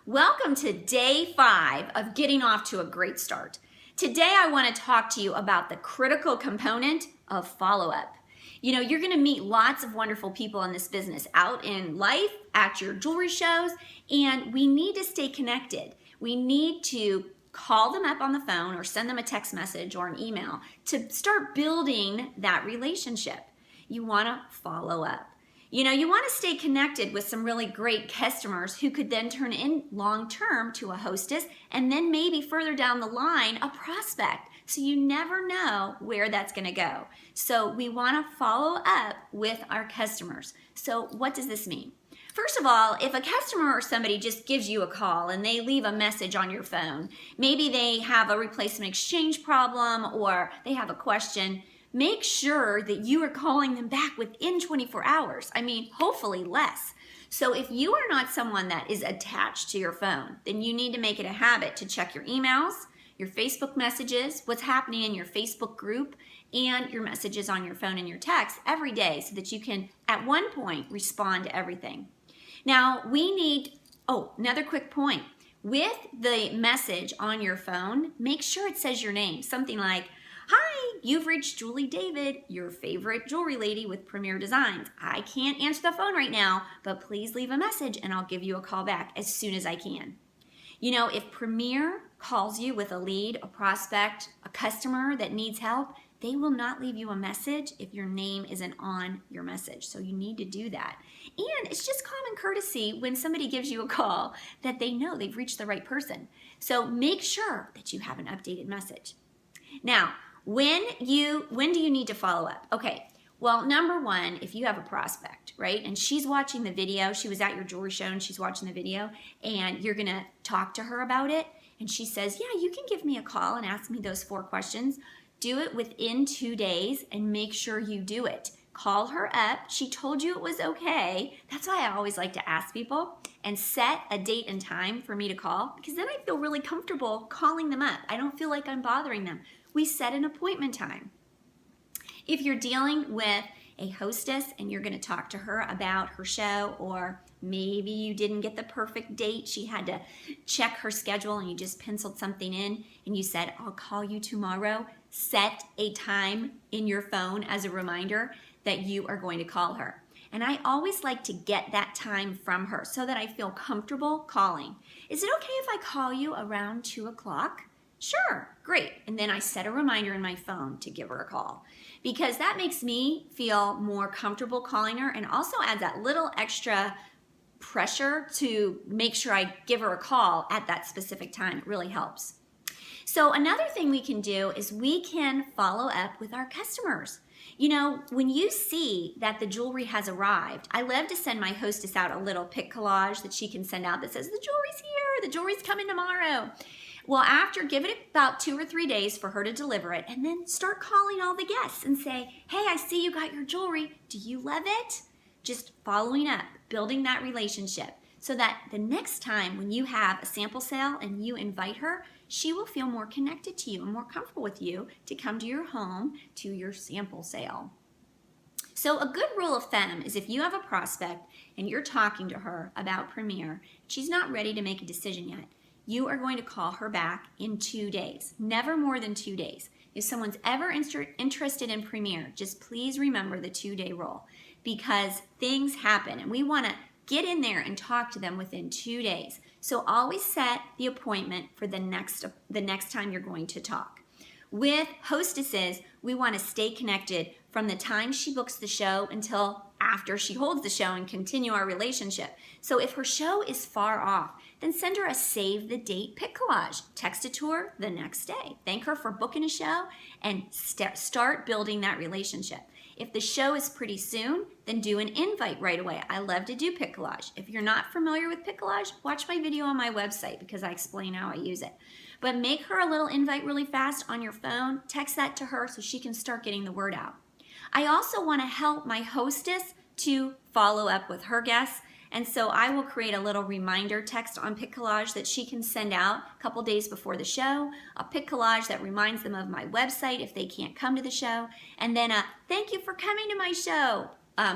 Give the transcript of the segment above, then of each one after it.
Welcome to day 5 of getting off to a great start. Today I want to talk to you about the critical component of follow-up. You're going to meet lots of wonderful people in this business out in life, at your jewelry shows, and we need to stay connected. We need to call them up on the phone or send them a text message or an email to start building that relationship. You want to follow up. You want to stay connected with some really great customers who could then turn in long-term to a hostess and then maybe further down the line, a prospect. So you never know where that's going to go. So we want to follow up with our customers. So what does this mean? First of all, if a customer or somebody just gives you a call and they leave a message on your phone, maybe they have a replacement exchange problem or they have a question, make sure that you are calling them back within 24 hours. Hopefully less. So if you are not someone that is attached to your phone, then you need to make it a habit to check your emails, your Facebook messages, what's happening in your Facebook group, and your messages on your phone and your text every day so that you can, at one point, respond to everything. Now, another quick point. With the message on your phone, make sure it says your name. Something like, "Hi, you've reached Julie David, your favorite jewelry lady with Premier Designs. I can't answer the phone right now, but please leave a message and I'll give you a call back as soon as I can." If Premier calls you with a lead, a prospect, a customer that needs help, they will not leave you a message if your name isn't on your message. So you need to do that. And it's just common courtesy when somebody gives you a call that they know they've reached the right person. So make sure that you have an updated message. Now, when do you need to follow up? Okay, well, number one, if you have a prospect, right, and she's watching the video, she was at your jewelry show and she's watching the video, and you're going to talk to her about it, and she says, "Yeah, you can give me a call and ask me those 4 questions." Do it within 2 days and make sure you do it. Call her up. She told you it was okay. That's why I always like to ask people and set a date and time for me to call, because then I feel really comfortable calling them up. I don't feel like I'm bothering them. We set an appointment time. If you're dealing with a hostess and you're going to talk to her about her show, or maybe you didn't get the perfect date, she had to check her schedule and you just penciled something in and you said, "I'll call you tomorrow," set a time in your phone as a reminder that you are going to call her. And I always like to get that time from her so that I feel comfortable calling. "Is it okay if I call you around 2 o'clock? "Sure, great." And then I set a reminder in my phone to give her a call, because that makes me feel more comfortable calling her and also adds that little extra pressure to make sure I give her a call at that specific time. It really helps. So another thing we can do is we can follow up with our customers. When you see that the jewelry has arrived, I love to send my hostess out a little pic collage that she can send out that says, "The jewelry's here, the jewelry's coming tomorrow." Well, give it about 2 or 3 days for her to deliver it, and then start calling all the guests and say, "Hey, I see you got your jewelry. Do you love it?" Just following up, building that relationship so that the next time when you have a sample sale and you invite her, she will feel more connected to you and more comfortable with you to come to your home to your sample sale. So a good rule of thumb is if you have a prospect and you're talking to her about Premier, she's not ready to make a decision yet, you are going to call her back in 2 days, never more than 2 days. If someone's ever interested in Premier, just please remember the 2-day rule, because things happen and we want to get in there and talk to them within 2 days. So always set the appointment for the next time you're going to talk. With hostesses, we want to stay connected from the time she books the show until after she holds the show and continue our relationship. So if her show is far off, then send her a save the date pic collage. Text it to her the next day. Thank her for booking a show and start building that relationship. If the show is pretty soon, then do an invite right away. I love to do pic collage. If you're not familiar with pic collage, watch my video on my website because I explain how I use it. But make her a little invite really fast on your phone. Text that to her so she can start getting the word out. I also want to help my hostess to follow up with her guests. And so I will create a little reminder text on pic collage that she can send out a couple days before the show, a pic collage that reminds them of my website if they can't come to the show, and then a "Thank you for coming to my show"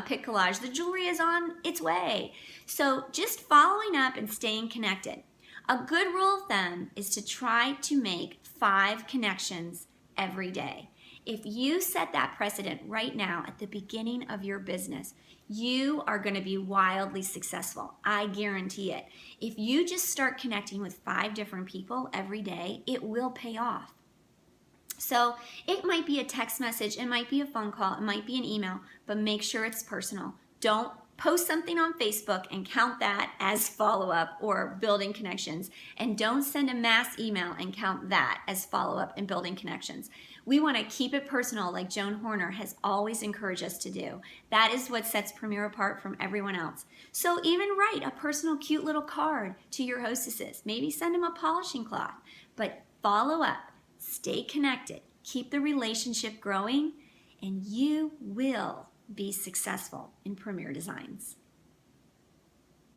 pic collage. The jewelry is on its way. So just following up and staying connected. A good rule of thumb is to try to make 5 connections every day. If you set that precedent right now at the beginning of your business, you are going to be wildly successful. I guarantee it. If you just start connecting with 5 different people every day, it will pay off. So it might be a text message, it might be a phone call, it might be an email, but make sure it's personal. Don't post something on Facebook and count that as follow-up or building connections. And don't send a mass email and count that as follow-up and building connections. We want to keep it personal, like Joan Horner has always encouraged us to do. That is what sets Premier apart from everyone else. So even write a personal cute little card to your hostesses. Maybe send them a polishing cloth, but follow up. Stay connected, keep the relationship growing, and you will be successful in Premier Designs.